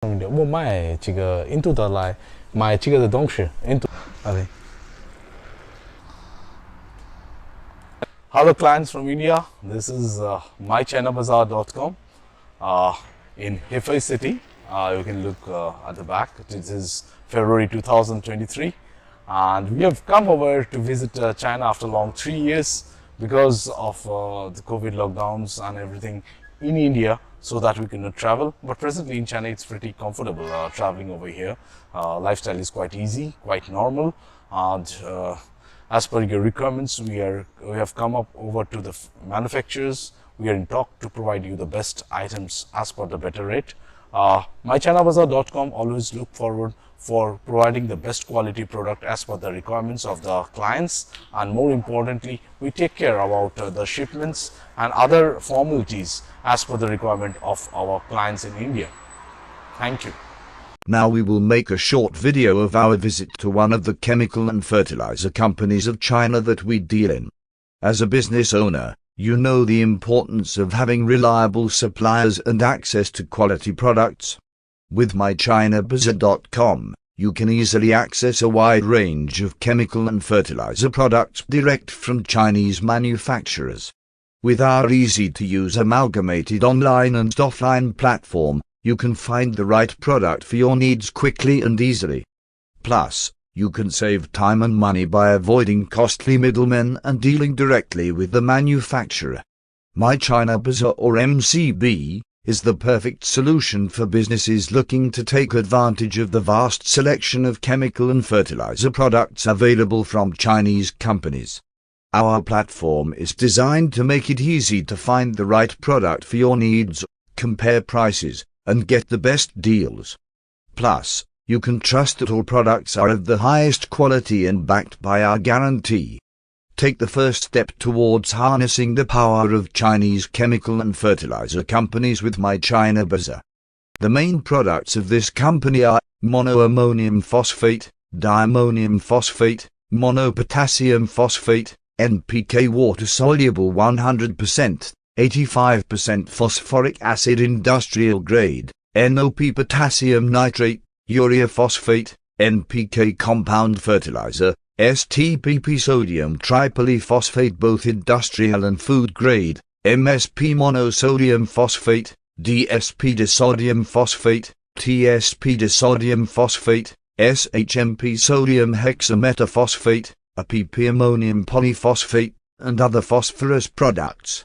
我买这个印度的来买这个的东西，印度。Okay. Hello clients from India. This is MyChinaBazar.com in Hefei City. You can look at the back. This is February 2023, and we have come over to visit China after long 3 years because of the COVID lockdowns and everything in India, so that we cannot travel. But presently in China, it's pretty comfortable traveling over here. Lifestyle is quite easy, quite normal, and as per your requirements, we have come up over to the manufacturers. We are in talk to provide you the best items as per the better rate. MyChinaBazar.com always look forward for providing the best quality product as per the requirements of the clients, and more importantly, we take care about the shipments and other formalities as per the requirement of our clients in India. Thank you. Now we will make a short video of our visit to one of the chemical and fertilizer companies of China that we deal in. As a business owner, you know the importance of having reliable suppliers and access to quality products. With MyChinaBazar.com, you can easily access a wide range of chemical and fertilizer products direct from Chinese manufacturers. With our easy-to-use amalgamated online and offline platform, you can find the right product for your needs quickly and easily. Plus, you can save time and money by avoiding costly middlemen and dealing directly with the manufacturer. MyChinaBazar, or MCB, is the perfect solution for businesses looking to take advantage of the vast selection of chemical and fertilizer products available from Chinese companies. Our platform is designed to make it easy to find the right product for your needs, compare prices, and get the best deals. Plus, you can trust that all products are of the highest quality and backed by our guarantee. Take the first step towards harnessing the power of Chinese chemical and fertilizer companies with MyChinaBazar. The main products of this company are monoammonium phosphate, diammonium phosphate, monopotassium phosphate, NPK water-soluble 100%, 85% phosphoric acid industrial grade, NOP potassium nitrate, urea phosphate, NPK compound fertilizer, STPP sodium tripolyphosphate both industrial and food grade, MSP monosodium phosphate, DSP disodium phosphate, TSP disodium phosphate, SHMP sodium hexametaphosphate, APP ammonium polyphosphate, and other phosphorus products.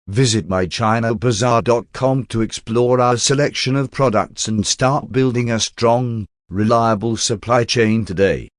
Visit MyChinaBazar.com to explore our selection of products and start building a strong, reliable supply chain today.